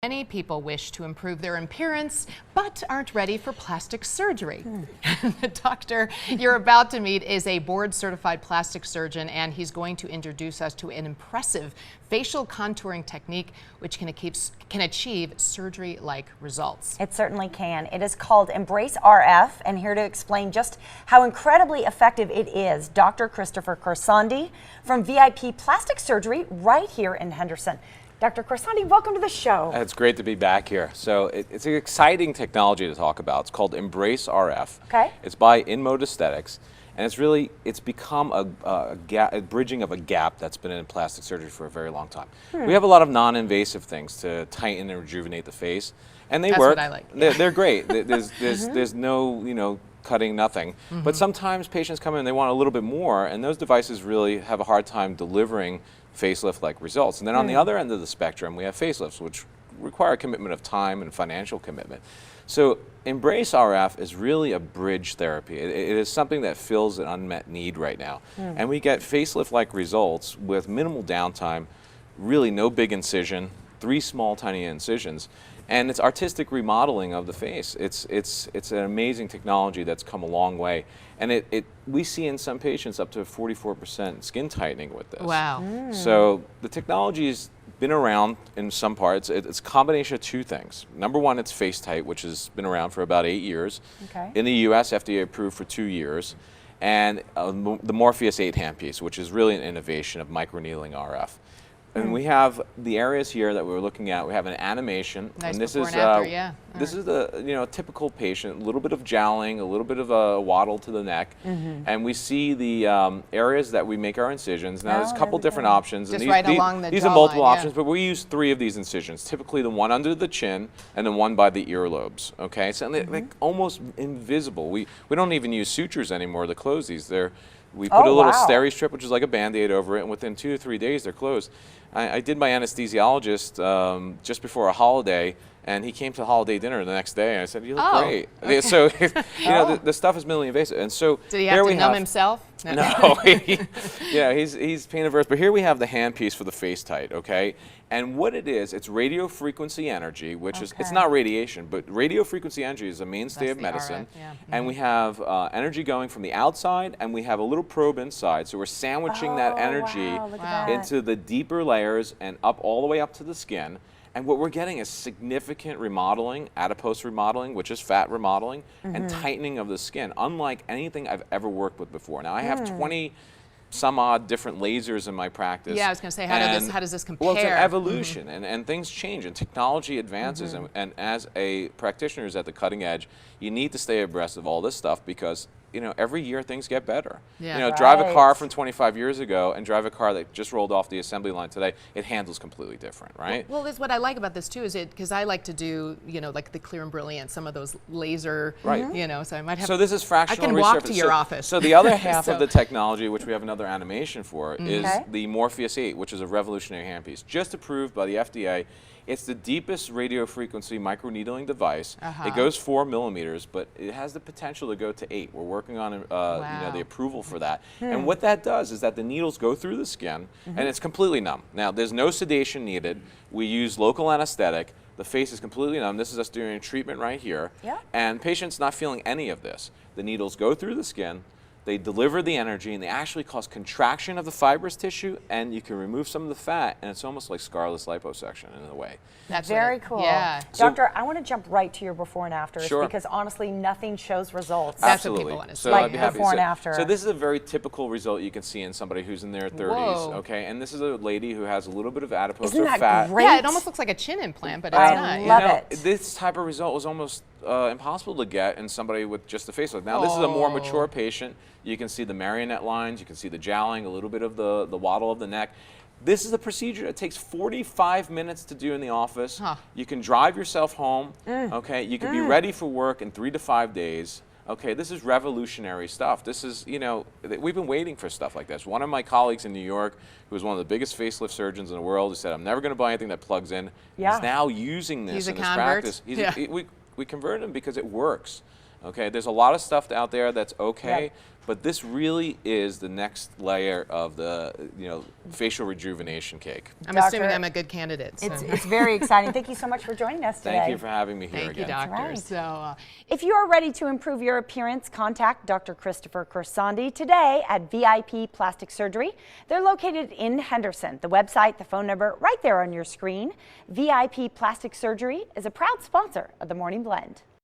Many people wish to improve their appearance, but aren't ready for plastic surgery. The doctor you're about to meet is a board-certified plastic surgeon, and he's going to introduce us to an impressive facial contouring technique which can achieve surgery-like results. It certainly can. It is called EmbraceRF, and here to explain just how incredibly effective it is, Dr. Christopher Corsandi from VIP Plastic Surgery right here in Henderson. Dr. Corsandi, welcome to the show. It's great to be back here. So it's an exciting technology to talk about. It's called EmbraceRF. Okay. It's by InMode Aesthetics, and it's become a bridging of a gap that's been in plastic surgery for a very long time. We have a lot of non-invasive things to tighten and rejuvenate the face, and they work. That's what I like. They're great. There's no cutting, nothing. But sometimes patients come in and they want a little bit more, and those devices really have a hard time delivering facelift-like results. And then on the other end of the spectrum, we have facelifts, which require a commitment of time and financial commitment. So EmbraceRF is really a bridge therapy. It is something that fills an unmet need right now. And we get facelift-like results with minimal downtime, really no big incision, 3 small tiny incisions, and it's artistic remodeling of the face. It's an amazing technology that's come a long way, and we see in some patients up to 44% skin tightening with this. Wow. So the technology's been around in some parts. It's a combination of 2 things. Number one, it's FaceTite, which has been around for about 8 years. Okay. In the US, FDA approved for 2 years. And the Morpheus8 handpiece, which is really an innovation of microneedling RF. And we have the areas here that we're looking at. We have an animation, Nice and this before is and after, yeah. this is the typical patient, a little bit of jowling, a little bit of a waddle to the neck, and we see the areas that we make our incisions. Now there's a couple different options. Just and right along the these are jawline, multiple yeah. options, but we use 3 of these incisions. Typically the one under the chin and the one by the earlobes. Okay, so they're like almost invisible. We don't even use sutures anymore to close these. We put a little steri strip, which is like a Band-Aid over it, and within 2 to 3 days they're closed. I did my anesthesiologist just before a holiday, and he came to the holiday dinner the next day, and I said, "You look great." Okay. So, the stuff is minimally invasive, and so did he have to numb himself? No, he's pain averse. But here we have the handpiece for the FaceTite, okay? And what it is, it's radio frequency energy, which is, it's not radiation, but radio frequency energy is a mainstay of medicine. RF, yeah. And we have energy going from the outside, and we have a little probe inside. So we're sandwiching that energy into the deeper layers and up all the way up to the skin. And what we're getting is significant remodeling, adipose remodeling, which is fat remodeling, and tightening of the skin, unlike anything I've ever worked with before. Now, I have 20 some odd different lasers in my practice. Yeah, I was going to say, how does this compare? Well, it's an evolution, and things change, and technology advances, and as a practitioner who's at the cutting edge, you need to stay abreast of all this stuff because every year things get better. Yeah. Drive a car from 25 years ago and drive a car that just rolled off the assembly line today, it handles completely different, right? Well, that's what I like about this too, is because I like to do, like the Clear and Brilliant, some of those laser, so I might have. So this is fractional I can walk to your office. So the other half of the technology, which we have another animation for, is the Morpheus8, which is a revolutionary handpiece, just approved by the FDA. It's the deepest radio frequency microneedling device. It goes 4 millimeters, but it has the potential to go to 8. We're working on the approval for that. And what that does is that the needles go through the skin, and it's completely numb. Now, there's no sedation needed. We use local anesthetic. The face is completely numb. This is us doing a treatment right here. And patient's not feeling any of this. The needles go through the skin. They deliver the energy, and they actually cause contraction of the fibrous tissue, and you can remove some of the fat, and it's almost like scarless liposuction in a way. That's very cool. Yeah. Doctor, I want to jump right to your before and afters Sure. because honestly, nothing shows results. That's what people want to see. So like I'd be happy. before and after. So this is a very typical result you can see in somebody who's in their 30s, okay? And this is a lady who has a little bit of adipose or fat. Great? Yeah, it almost looks like a chin implant, but it's not. I love it. This type of result was almost impossible to get in somebody with just a facelift. Now this is a more mature patient. You can see the marionette lines, you can see the jowling, a little bit of the waddle of the neck. This is a procedure that takes 45 minutes to do in the office. You can drive yourself home, okay? You can be ready for work in 3 to 5 days. Okay, this is revolutionary stuff. This is, we've been waiting for stuff like this. One of my colleagues in New York, who is one of the biggest facelift surgeons in the world, who said, "I'm never going to buy anything that plugs in." He's now using this in his practice. We converted him because it works. Okay, there's a lot of stuff out there that's okay, Yep. but this really is the next layer of the facial rejuvenation cake. I'm Doctor, assuming I'm a good candidate. So. It's very exciting. Thank you so much for joining us today. Thank you for having me here Thank you, again. doctor. right. So, If you are ready to improve your appearance, contact Dr. Christopher Corsandi today at VIP Plastic Surgery. They're located in Henderson. The website, the phone number, right there on your screen. VIP Plastic Surgery is a proud sponsor of the Morning Blend.